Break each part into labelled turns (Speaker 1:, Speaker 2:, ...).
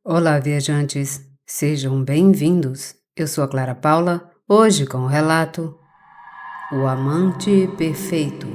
Speaker 1: Olá, viajantes! Sejam bem-vindos. Eu sou a Clara Paula, hoje com o relato O Amante Perfeito.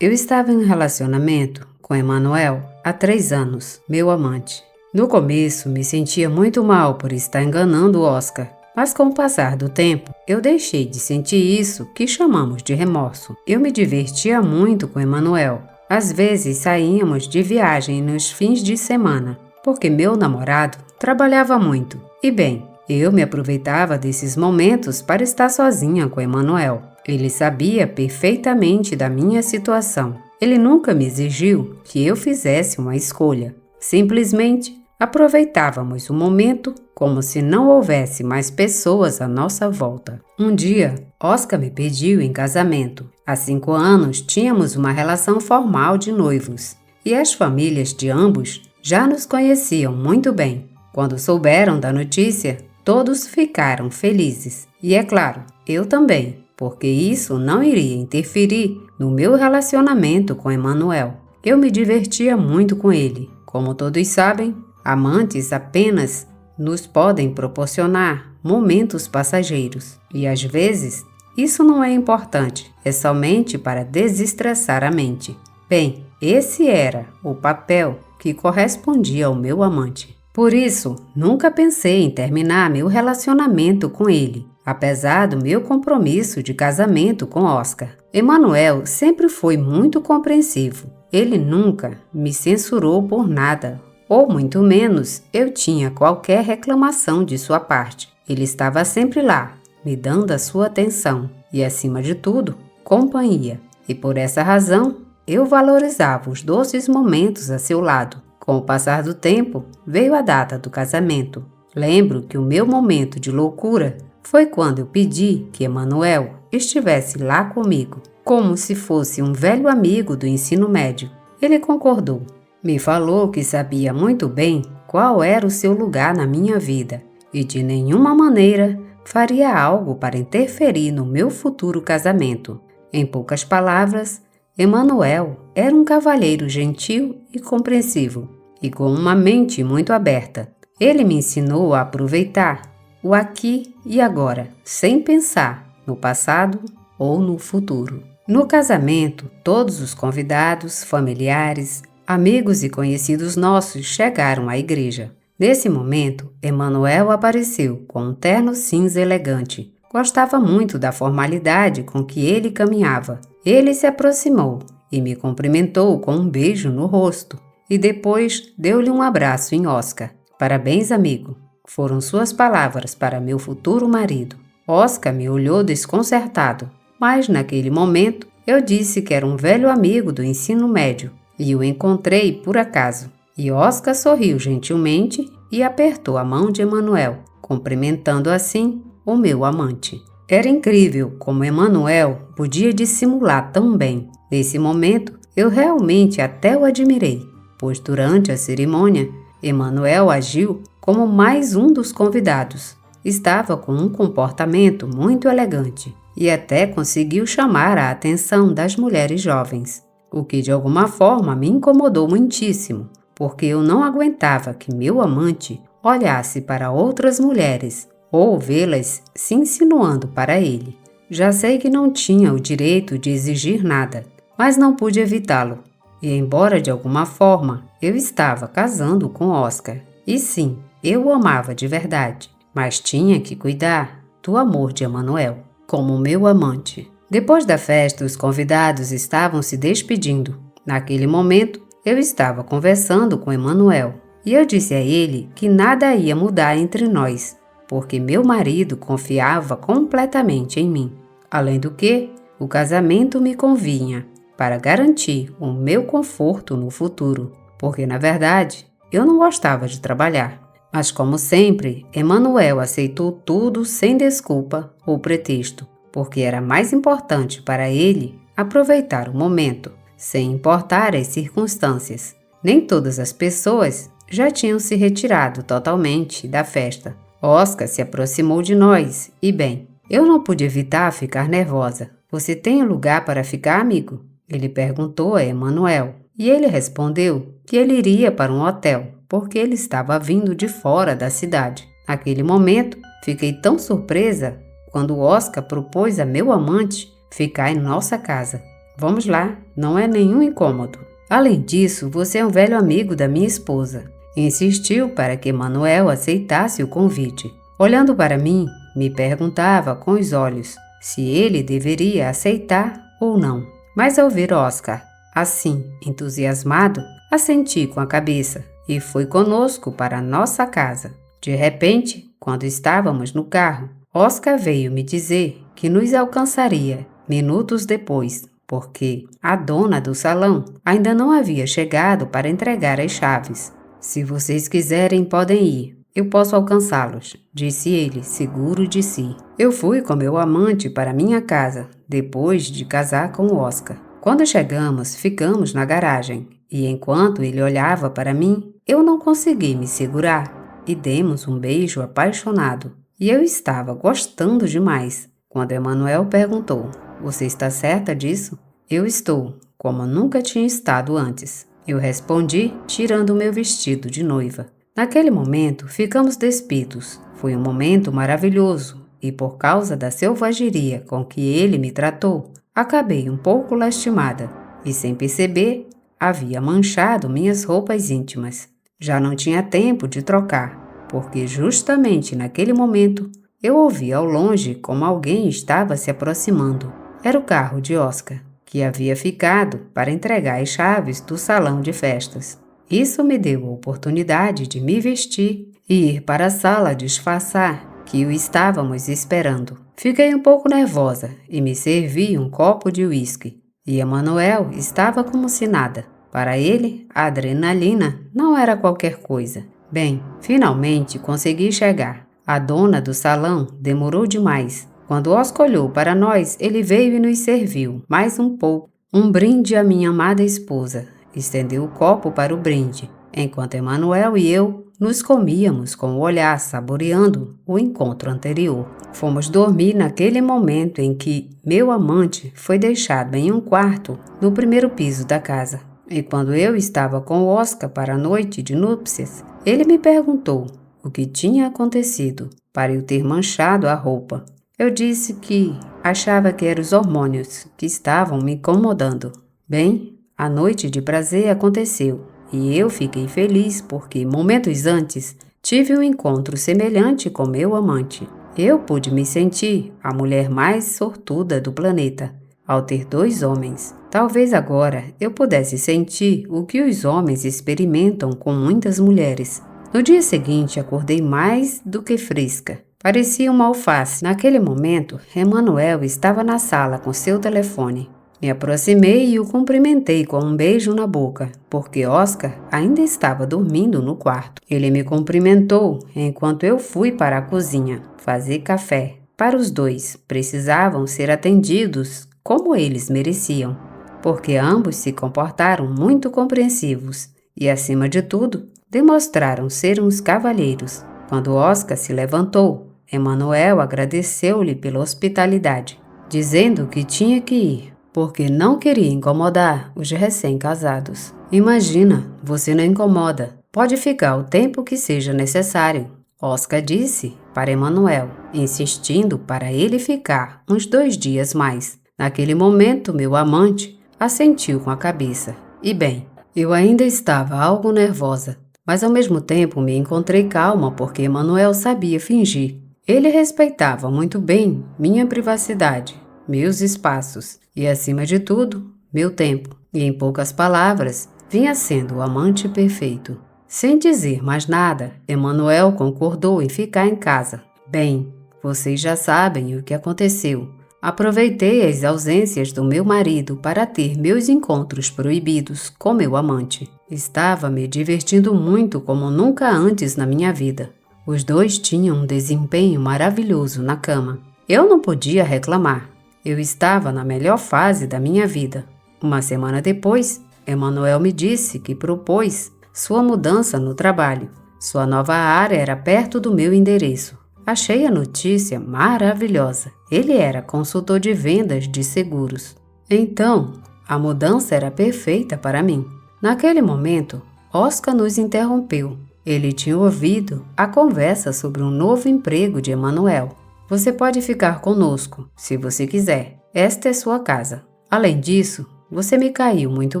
Speaker 1: Eu estava em um relacionamento com Emanuel há 3 anos, meu amante. No começo, me sentia muito mal por estar enganando o Oscar, mas com o passar do tempo, eu deixei de sentir isso que chamamos de remorso. Eu me divertia muito com Emanuel. Às vezes saíamos de viagem nos fins de semana, porque meu namorado trabalhava muito. E bem, eu me aproveitava desses momentos para estar sozinha com Emanuel. Ele sabia perfeitamente da minha situação. Ele nunca me exigiu que eu fizesse uma escolha. Simplesmente aproveitávamos o momento como se não houvesse mais pessoas à nossa volta. Um dia, Oscar me pediu em casamento. Há 5 anos tínhamos uma relação formal de noivos e as famílias de ambos já nos conheciam muito bem. Quando souberam da notícia, todos ficaram felizes. E é claro, eu também, porque isso não iria interferir no meu relacionamento com Emanuel. Eu me divertia muito com ele. Como todos sabem, amantes apenas nos podem proporcionar momentos passageiros. E às vezes, isso não é importante, é somente para desestressar a mente. Bem, esse era o papel que correspondia ao meu amante. Por isso, nunca pensei em terminar meu relacionamento com ele, apesar do meu compromisso de casamento com Oscar. Emanuel sempre foi muito compreensivo. Ele nunca me censurou por nada, ou muito menos eu tinha qualquer reclamação de sua parte. Ele estava sempre lá, me dando a sua atenção e, acima de tudo, companhia. E por essa razão, eu valorizava os doces momentos a seu lado. Com o passar do tempo, veio a data do casamento. Lembro que o meu momento de loucura foi quando eu pedi que Emanuel estivesse lá comigo, como se fosse um velho amigo do ensino médio. Ele concordou. Me falou que sabia muito bem qual era o seu lugar na minha vida e de nenhuma maneira faria algo para interferir no meu futuro casamento. Em poucas palavras, Emanuel era um cavalheiro gentil e compreensivo, e com uma mente muito aberta. Ele me ensinou a aproveitar o aqui e agora, sem pensar no passado ou no futuro. No casamento, todos os convidados, familiares, amigos e conhecidos nossos chegaram à igreja. Nesse momento, Emanuel apareceu com um terno cinza elegante. Gostava muito da formalidade com que ele caminhava. Ele se aproximou e me cumprimentou com um beijo no rosto e depois deu-lhe um abraço em Oscar. Parabéns, amigo, foram suas palavras para meu futuro marido. Oscar me olhou desconcertado, mas naquele momento eu disse que era um velho amigo do ensino médio e o encontrei por acaso. E Oscar sorriu gentilmente e apertou a mão de Emanuel, cumprimentando assim o meu amante. Era incrível como Emanuel podia dissimular tão bem. Nesse momento, eu realmente até o admirei, pois durante a cerimônia, Emanuel agiu como mais um dos convidados. Estava com um comportamento muito elegante e até conseguiu chamar a atenção das mulheres jovens, o que de alguma forma me incomodou muitíssimo, porque eu não aguentava que meu amante olhasse para outras mulheres ou vê-las se insinuando para ele. Já sei que não tinha o direito de exigir nada, mas não pude evitá-lo. E embora de alguma forma eu estava casando com Oscar, e sim, eu o amava de verdade, mas tinha que cuidar do amor de Emanuel, como meu amante. Depois da festa, os convidados estavam se despedindo. Naquele momento, eu estava conversando com Emanuel, e eu disse a ele que nada ia mudar entre nós, porque meu marido confiava completamente em mim. Além do que, o casamento me convinha para garantir o meu conforto no futuro, porque na verdade eu não gostava de trabalhar. Mas como sempre, Emanuel aceitou tudo sem desculpa ou pretexto, porque era mais importante para ele aproveitar o momento, sem importar as circunstâncias. Nem todas as pessoas já tinham se retirado totalmente da festa. Oscar se aproximou de nós e, bem, eu não pude evitar ficar nervosa. Você tem um lugar para ficar, amigo? Ele perguntou a Emanuel e ele respondeu que ele iria para um hotel. porque ele estava vindo de fora da cidade. Naquele momento, fiquei tão surpresa quando Oscar propôs a meu amante ficar em nossa casa. Vamos lá, não é nenhum incômodo. Além disso, você é um velho amigo da minha esposa. Insistiu para que Manuel aceitasse o convite. Olhando para mim, me perguntava com os olhos se ele deveria aceitar ou não. Mas ao ver Oscar assim, entusiasmado, assenti com a cabeça e foi conosco para nossa casa. De repente, quando estávamos no carro, Oscar veio me dizer que nos alcançaria minutos depois, porque a dona do salão ainda não havia chegado para entregar as chaves. Se vocês quiserem, podem ir. Eu posso alcançá-los, disse ele, seguro de si. Eu fui com meu amante para minha casa, depois de casar com Oscar. Quando chegamos, ficamos na garagem, e enquanto ele olhava para mim, eu não consegui me segurar, e demos um beijo apaixonado. E eu estava gostando demais, quando Emanuel perguntou, você está certa disso? Eu estou, como nunca tinha estado antes. Eu respondi, tirando meu vestido de noiva. Naquele momento, ficamos despidos. Foi um momento maravilhoso e, por causa da selvageria com que ele me tratou, acabei um pouco lastimada e, sem perceber, havia manchado minhas roupas íntimas. Já não tinha tempo de trocar, porque justamente naquele momento eu ouvi ao longe como alguém estava se aproximando. Era o carro de Oscar, que havia ficado para entregar as chaves do salão de festas. Isso me deu a oportunidade de me vestir e ir para a sala disfarçar que o estávamos esperando. Fiquei um pouco nervosa e me servi um copo de uísque. E Emanuel estava como se nada. Para ele, a adrenalina não era qualquer coisa. Bem, finalmente consegui chegar. A dona do salão demorou demais. Quando Oscar olhou para nós, ele veio e nos serviu mais um pouco. Um brinde à minha amada esposa. Estendeu o copo para o brinde, enquanto Emanuel e eu nos comíamos com o olhar saboreando o encontro anterior. Fomos dormir naquele momento em que meu amante foi deixado em um quarto no primeiro piso da casa. E quando eu estava com Oscar para a noite de núpcias, ele me perguntou o que tinha acontecido para eu ter manchado a roupa. Eu disse que achava que eram os hormônios que estavam me incomodando. Bem, a noite de prazer aconteceu e eu fiquei feliz porque momentos antes tive um encontro semelhante com meu amante. Eu pude me sentir a mulher mais sortuda do planeta ao ter 2 homens. Talvez agora eu pudesse sentir o que os homens experimentam com muitas mulheres. No dia seguinte acordei mais do que fresca. Parecia uma alface. Naquele momento, Emanuel estava na sala com seu telefone. Me aproximei e o cumprimentei com um beijo na boca, porque Oscar ainda estava dormindo no quarto. Ele me cumprimentou enquanto eu fui para a cozinha fazer café. Para os 2, precisavam ser atendidos como eles mereciam, porque ambos se comportaram muito compreensivos e, acima de tudo, demonstraram ser uns cavalheiros. Quando Oscar se levantou, Emanuel agradeceu-lhe pela hospitalidade, dizendo que tinha que ir, porque não queria incomodar os recém-casados. Imagina, você não incomoda. Pode ficar o tempo que seja necessário, Oscar disse para Emanuel, insistindo para ele ficar uns 2 dias mais. Naquele momento, meu amante assentiu com a cabeça. E bem, eu ainda estava algo nervosa, mas ao mesmo tempo me encontrei calma porque Emanuel sabia fingir. Ele respeitava muito bem minha privacidade, meus espaços e, acima de tudo, meu tempo. E, em poucas palavras, vinha sendo o amante perfeito. Sem dizer mais nada, Emanuel concordou em ficar em casa. Bem, vocês já sabem o que aconteceu. Aproveitei as ausências do meu marido para ter meus encontros proibidos com meu amante. Estava me divertindo muito como nunca antes na minha vida. Os 2 tinham um desempenho maravilhoso na cama. Eu não podia reclamar. Eu estava na melhor fase da minha vida. Uma semana depois, Emanuel me disse que propôs sua mudança no trabalho. Sua nova área era perto do meu endereço. Achei a notícia maravilhosa. Ele era consultor de vendas de seguros. Então, a mudança era perfeita para mim. Naquele momento, Oscar nos interrompeu. Ele tinha ouvido a conversa sobre um novo emprego de Emanuel. Você pode ficar conosco, se você quiser. Esta é sua casa. Além disso, você me caiu muito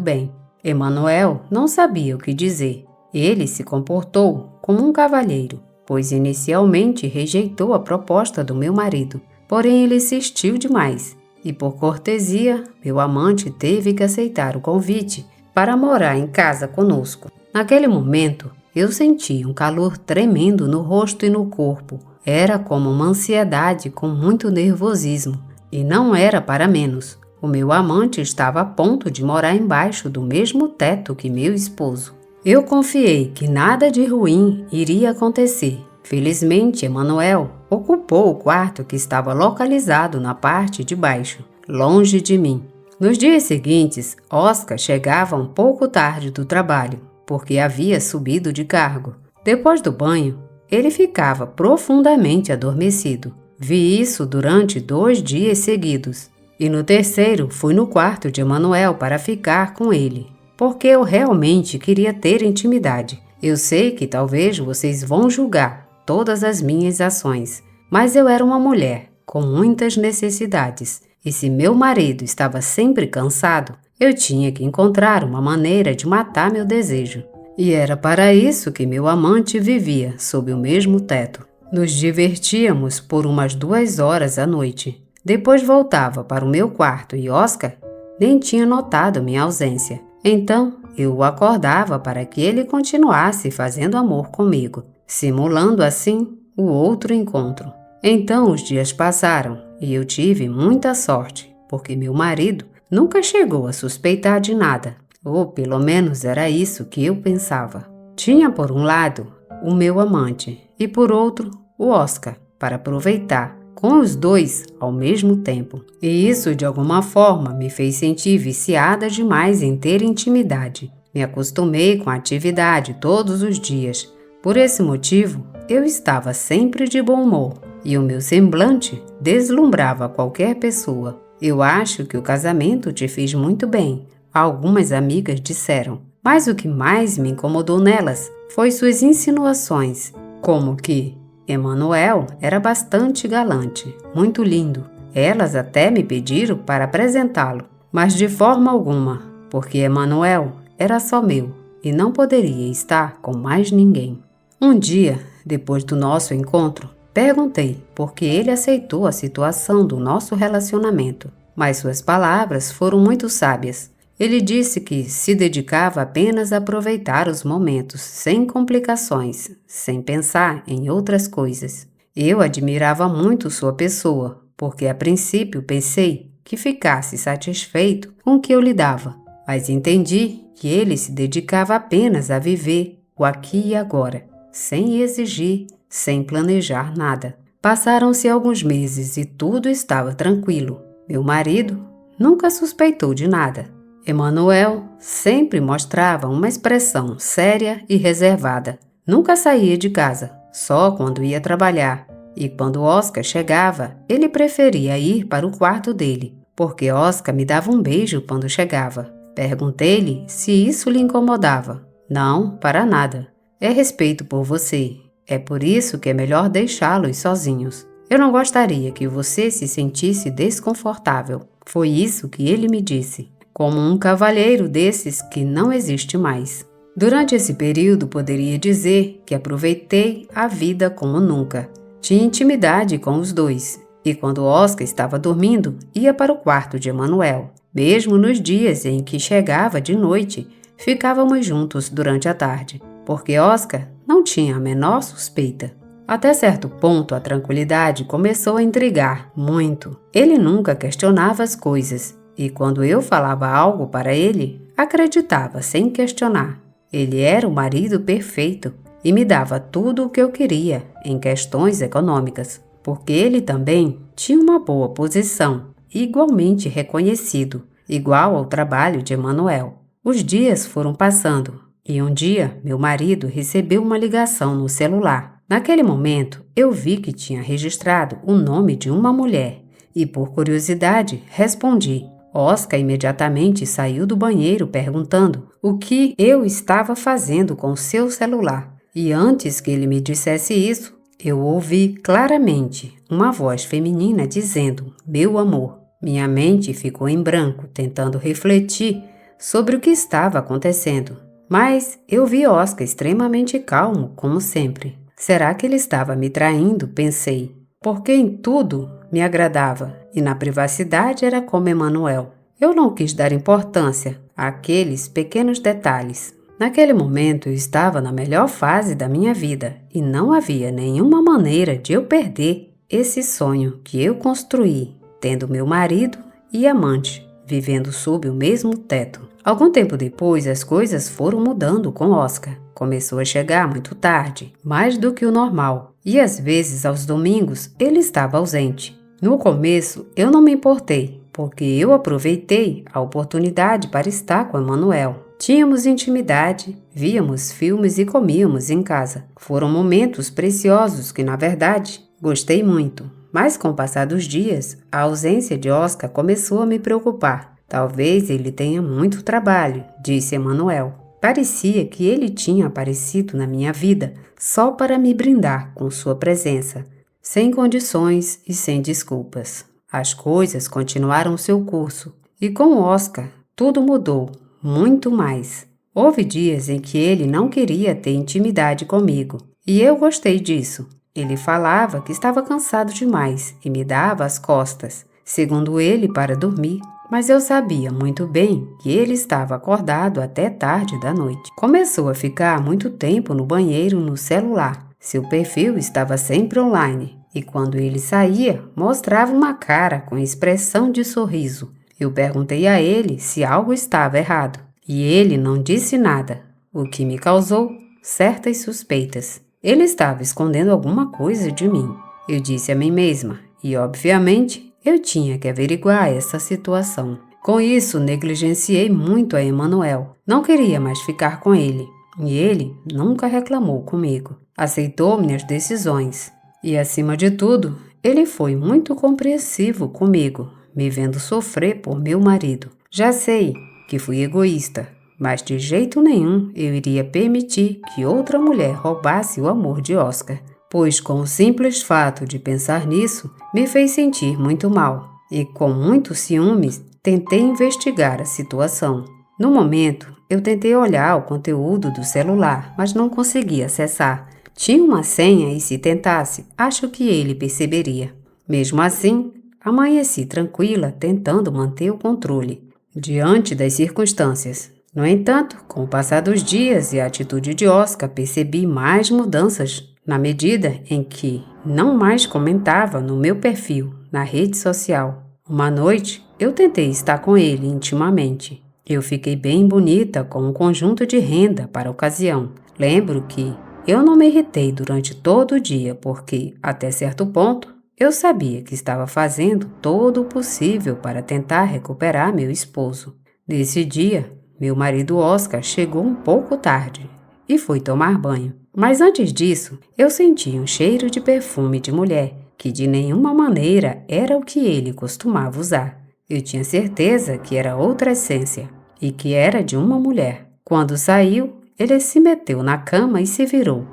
Speaker 1: bem. Emanuel não sabia o que dizer. Ele se comportou como um cavalheiro, pois inicialmente rejeitou a proposta do meu marido. Porém, ele insistiu demais e, por cortesia, meu amante teve que aceitar o convite para morar em casa conosco. Naquele momento, eu senti um calor tremendo no rosto e no corpo. Era como uma ansiedade com muito nervosismo. E não era para menos. O meu amante estava a ponto de morar embaixo do mesmo teto que meu esposo. Eu confiei que nada de ruim iria acontecer. Felizmente, Emanuel ocupou o quarto que estava localizado na parte de baixo, longe de mim. Nos dias seguintes, Oscar chegava um pouco tarde do trabalho, porque havia subido de cargo. Depois do banho, ele ficava profundamente adormecido. Vi isso durante 2 dias seguidos. E no terceiro, fui no quarto de Emanuel para ficar com ele, porque eu realmente queria ter intimidade. Eu sei que talvez vocês vão julgar todas as minhas ações, mas eu era uma mulher com muitas necessidades. E se meu marido estava sempre cansado, eu tinha que encontrar uma maneira de matar meu desejo. E era para isso que meu amante vivia sob o mesmo teto. Nos divertíamos por umas 2 horas à noite. Depois voltava para o meu quarto e Oscar nem tinha notado minha ausência. Então eu o acordava para que ele continuasse fazendo amor comigo, simulando assim o outro encontro. Então os dias passaram e eu tive muita sorte, porque meu marido nunca chegou a suspeitar de nada, ou pelo menos era isso que eu pensava. Tinha por um lado o meu amante e por outro o Oscar para aproveitar com os dois ao mesmo tempo. E isso de alguma forma me fez sentir viciada demais em ter intimidade. Me acostumei com a atividade todos os dias. Por esse motivo, eu estava sempre de bom humor e o meu semblante deslumbrava qualquer pessoa. Eu acho que o casamento te fez muito bem, algumas amigas disseram. Mas o que mais me incomodou nelas foi suas insinuações, como que Emanuel era bastante galante, muito lindo. Elas até me pediram para apresentá-lo, mas de forma alguma, porque Emanuel era só meu e não poderia estar com mais ninguém. Um dia, depois do nosso encontro, perguntei por que ele aceitou a situação do nosso relacionamento, mas suas palavras foram muito sábias. Ele disse que se dedicava apenas a aproveitar os momentos, sem complicações, sem pensar em outras coisas. Eu admirava muito sua pessoa, porque a princípio pensei que ficasse satisfeito com o que eu lhe dava, mas entendi que ele se dedicava apenas a viver o aqui e agora, sem exigir, sem planejar nada. Passaram-se alguns meses e tudo estava tranquilo. Meu marido nunca suspeitou de nada. Emanuel sempre mostrava uma expressão séria e reservada. Nunca saía de casa, só quando ia trabalhar. E quando Oscar chegava, ele preferia ir para o quarto dele, porque Oscar me dava um beijo quando chegava. Perguntei-lhe se isso lhe incomodava. Não, para nada. É respeito por você. É por isso que é melhor deixá-los sozinhos. Eu não gostaria que você se sentisse desconfortável. Foi isso que ele me disse. Como um cavalheiro desses que não existe mais. Durante esse período, poderia dizer que aproveitei a vida como nunca. Tinha intimidade com os dois, e quando Oscar estava dormindo, ia para o quarto de Emanuel. Mesmo nos dias em que chegava de noite, ficávamos juntos durante a tarde, porque Oscar não tinha a menor suspeita. Até certo ponto, a tranquilidade começou a intrigar muito. Ele nunca questionava as coisas. E quando eu falava algo para ele, acreditava sem questionar. Ele era o marido perfeito e me dava tudo o que eu queria em questões econômicas, porque ele também tinha uma boa posição, igualmente reconhecido, igual ao trabalho de Emanuel. Os dias foram passando e um dia meu marido recebeu uma ligação no celular. Naquele momento, eu vi que tinha registrado o nome de uma mulher e, por curiosidade, respondi. Oscar imediatamente saiu do banheiro perguntando o que eu estava fazendo com seu celular. E antes que ele me dissesse isso, eu ouvi claramente uma voz feminina dizendo: "Meu amor". Minha mente ficou em branco, tentando refletir sobre o que estava acontecendo. Mas eu vi Oscar extremamente calmo, como sempre. Será que ele estava me traindo? Pensei. Porque em tudo me agradava e na privacidade era como Emanuel. Eu não quis dar importância àqueles pequenos detalhes. Naquele momento eu estava na melhor fase da minha vida e não havia nenhuma maneira de eu perder esse sonho que eu construí, tendo meu marido e amante, vivendo sob o mesmo teto. Algum tempo depois, as coisas foram mudando com Oscar. Começou a chegar muito tarde, mais do que o normal, e às vezes aos domingos ele estava ausente. No começo, eu não me importei, porque eu aproveitei a oportunidade para estar com Emanuel. Tínhamos intimidade, víamos filmes e comíamos em casa. Foram momentos preciosos que, na verdade, gostei muito. Mas com o passar dos dias, a ausência de Oscar começou a me preocupar. Talvez ele tenha muito trabalho, disse Emanuel. Parecia que ele tinha aparecido na minha vida só para me brindar com sua presença, sem condições e sem desculpas. As coisas continuaram seu curso, e com Oscar tudo mudou, muito mais. Houve dias em que ele não queria ter intimidade comigo, e eu gostei disso. Ele falava que estava cansado demais e me dava as costas, segundo ele, para dormir. Mas eu sabia muito bem que ele estava acordado até tarde da noite. Começou a ficar muito tempo no banheiro no celular. Seu perfil estava sempre online e quando ele saía, mostrava uma cara com expressão de sorriso. Eu perguntei a ele se algo estava errado e ele não disse nada, o que me causou certas suspeitas. Ele estava escondendo alguma coisa de mim. Eu disse a mim mesma e, obviamente, eu tinha que averiguar essa situação. Com isso, negligenciei muito a Emanuel. Não queria mais ficar com ele. E ele nunca reclamou comigo. Aceitou minhas decisões. E, acima de tudo, ele foi muito compreensivo comigo, me vendo sofrer por meu marido. Já sei que fui egoísta, mas de jeito nenhum eu iria permitir que outra mulher roubasse o amor de Oscar, pois com o simples fato de pensar nisso me fez sentir muito mal e com muitos ciúmes tentei investigar a situação. No momento, eu tentei olhar o conteúdo do celular, mas não consegui acessar. Tinha uma senha e se tentasse, acho que ele perceberia. Mesmo assim, amanheci tranquila tentando manter o controle diante das circunstâncias. No entanto, com o passar dos dias e a atitude de Oscar, percebi mais mudanças na medida em que não mais comentava no meu perfil na rede social. Uma noite, eu tentei estar com ele intimamente. Eu fiquei bem bonita com um conjunto de renda para a ocasião. Lembro que eu não me irritei durante todo o dia porque, até certo ponto, eu sabia que estava fazendo todo o possível para tentar recuperar meu esposo. Nesse dia, meu marido Oscar chegou um pouco tarde e foi tomar banho. Mas antes disso, eu senti um cheiro de perfume de mulher, que de nenhuma maneira era o que ele costumava usar. Eu tinha certeza que era outra essência e que era de uma mulher. Quando saiu, ele se meteu na cama e se virou.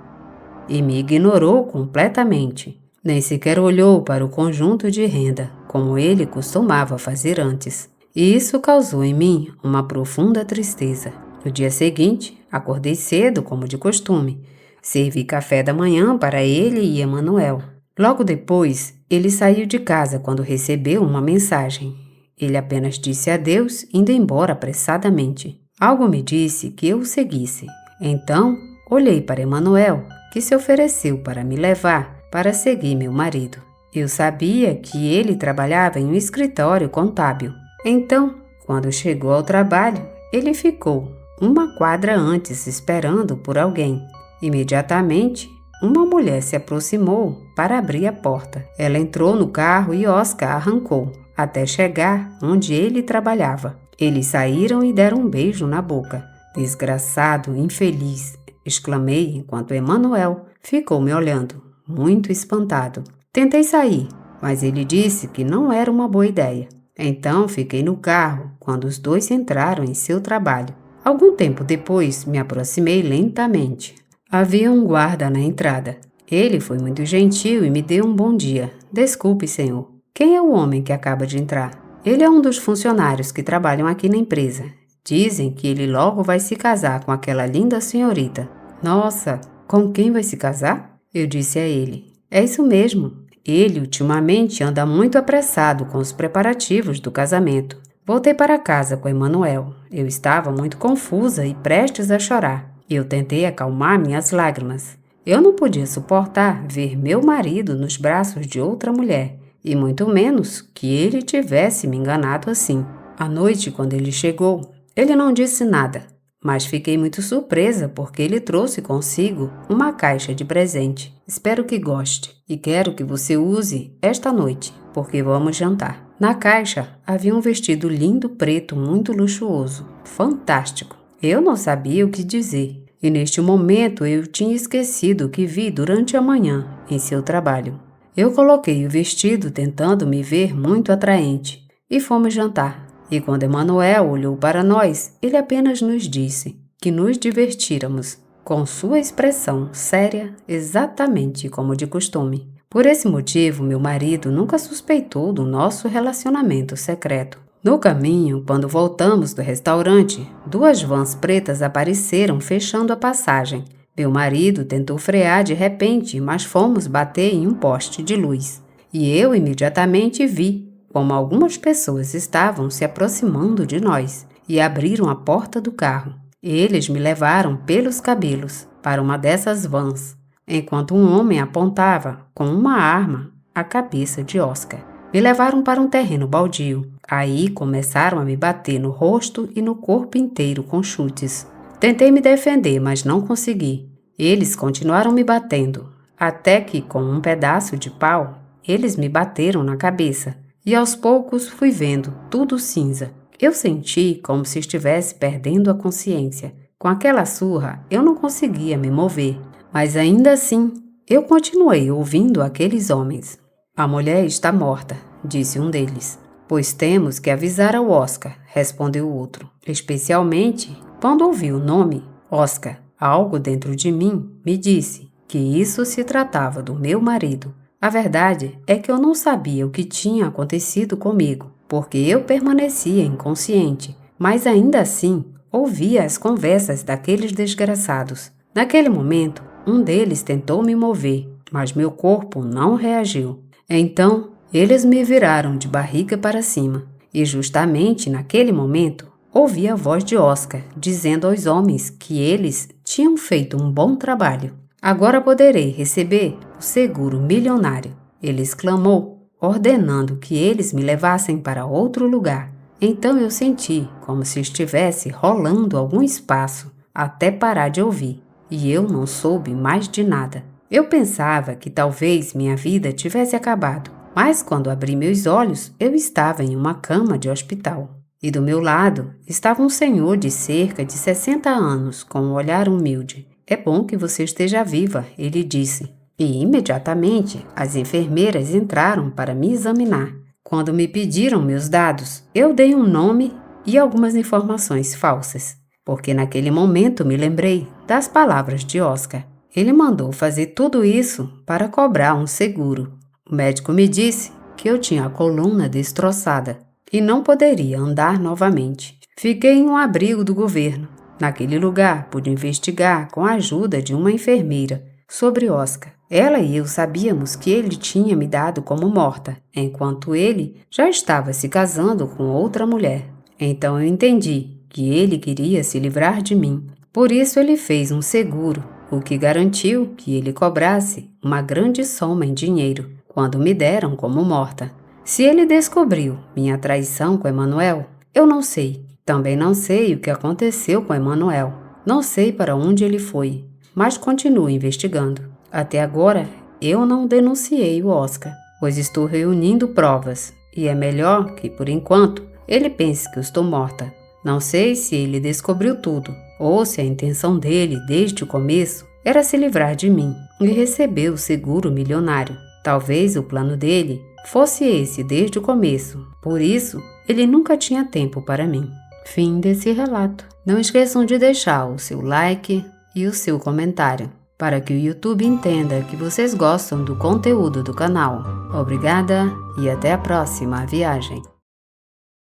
Speaker 1: E me ignorou completamente. Nem sequer olhou para o conjunto de renda, como ele costumava fazer antes. E isso causou em mim uma profunda tristeza. No dia seguinte, acordei cedo, como de costume. Servi café da manhã para ele e Emanuel. Logo depois, ele saiu de casa quando recebeu uma mensagem. Ele apenas disse adeus, indo embora apressadamente. Algo me disse que eu o seguisse. Então, olhei para Emanuel, que se ofereceu para me levar para seguir meu marido. Eu sabia que ele trabalhava em um escritório contábil. Então, quando chegou ao trabalho, ele ficou uma quadra antes esperando por alguém. Imediatamente, uma mulher se aproximou para abrir a porta. Ela entrou no carro e Oscar arrancou, até chegar onde ele trabalhava. Eles saíram e deram um beijo na boca. Desgraçado, infeliz, exclamei enquanto Emanuel ficou me olhando, muito espantado. Tentei sair, mas ele disse que não era uma boa ideia. Então fiquei no carro quando os dois entraram em seu trabalho. Algum tempo depois, me aproximei lentamente. Havia um guarda na entrada. Ele foi muito gentil e me deu um bom dia. Desculpe, senhor. Quem é o homem que acaba de entrar? Ele é um dos funcionários que trabalham aqui na empresa. Dizem que ele logo vai se casar com aquela linda senhorita. Nossa, com quem vai se casar? Eu disse a ele. É isso mesmo. Ele ultimamente anda muito apressado com os preparativos do casamento. Voltei para casa com Emanuel. Eu estava muito confusa e prestes a chorar. Eu tentei acalmar minhas lágrimas. Eu não podia suportar ver meu marido nos braços de outra mulher, e muito menos que ele tivesse me enganado assim. À noite, quando ele chegou, ele não disse nada, mas fiquei muito surpresa porque ele trouxe consigo uma caixa de presente. Espero que goste e quero que você use esta noite, porque vamos jantar. Na caixa havia um vestido lindo preto muito luxuoso, fantástico. Eu não sabia o que dizer, e neste momento eu tinha esquecido o que vi durante a manhã em seu trabalho. Eu coloquei o vestido tentando me ver muito atraente, e fomos jantar. E quando Emanuel olhou para nós, ele apenas nos disse que nos divertíramos, com sua expressão séria, exatamente como de costume. Por esse motivo, meu marido nunca suspeitou do nosso relacionamento secreto. No caminho, quando voltamos do restaurante, 2 vans pretas apareceram fechando a passagem. Meu marido tentou frear de repente, mas fomos bater em um poste de luz. E eu imediatamente vi como algumas pessoas estavam se aproximando de nós e abriram a porta do carro. Eles me levaram pelos cabelos para uma dessas vans, enquanto um homem apontava com uma arma a cabeça de Oscar. Me levaram para um terreno baldio. Aí começaram a me bater no rosto e no corpo inteiro com chutes. Tentei me defender, mas não consegui. Eles continuaram me batendo, até que, com um pedaço de pau, eles me bateram na cabeça. E aos poucos fui vendo tudo cinza. Eu senti como se estivesse perdendo a consciência. Com aquela surra, eu não conseguia me mover. Mas ainda assim, eu continuei ouvindo aqueles homens. A mulher está morta, disse um deles. Pois temos que avisar ao Oscar, respondeu o outro. Especialmente quando ouvi o nome Oscar. Algo dentro de mim me disse que isso se tratava do meu marido. A verdade é que eu não sabia o que tinha acontecido comigo, porque eu permanecia inconsciente, mas ainda assim ouvia as conversas daqueles desgraçados. Naquele momento, um deles tentou me mover, mas meu corpo não reagiu. Então, eles me viraram de barriga para cima, e justamente naquele momento, ouvi a voz de Oscar dizendo aos homens que eles tinham feito um bom trabalho. Agora poderei receber o seguro milionário, ele exclamou, ordenando que eles me levassem para outro lugar. Então eu senti como se estivesse rolando algum espaço até parar de ouvir, e eu não soube mais de nada. Eu pensava que talvez minha vida tivesse acabado, mas quando abri meus olhos, eu estava em uma cama de hospital. E do meu lado estava um senhor de cerca de 60 anos, com um olhar humilde. É bom que você esteja viva, ele disse. E imediatamente as enfermeiras entraram para me examinar. Quando me pediram meus dados, eu dei um nome e algumas informações falsas, porque naquele momento me lembrei das palavras de Oscar. Ele mandou fazer tudo isso para cobrar um seguro. O médico me disse que eu tinha a coluna destroçada e não poderia andar novamente. Fiquei em um abrigo do governo. Naquele lugar, pude investigar com a ajuda de uma enfermeira sobre Oscar. Ela e eu sabíamos que ele tinha me dado como morta, enquanto ele já estava se casando com outra mulher. Então eu entendi que ele queria se livrar de mim. Por isso ele fez um seguro, o que garantiu que ele cobrasse uma grande soma em dinheiro quando me deram como morta. Se ele descobriu minha traição com Emanuel, eu não sei. Também não sei o que aconteceu com Emanuel. Não sei para onde ele foi, mas continuo investigando. Até agora, eu não denunciei o Oscar, pois estou reunindo provas, e é melhor que, por enquanto, ele pense que eu estou morta. Não sei se ele descobriu tudo, ou se a intenção dele, desde o começo, era se livrar de mim e receber o seguro milionário. Talvez o plano dele fosse esse desde o começo, por isso ele nunca tinha tempo para mim. Fim desse relato. Não esqueçam de deixar o seu like e o seu comentário, para que o YouTube entenda que vocês gostam do conteúdo do canal. Obrigada e até a próxima viagem.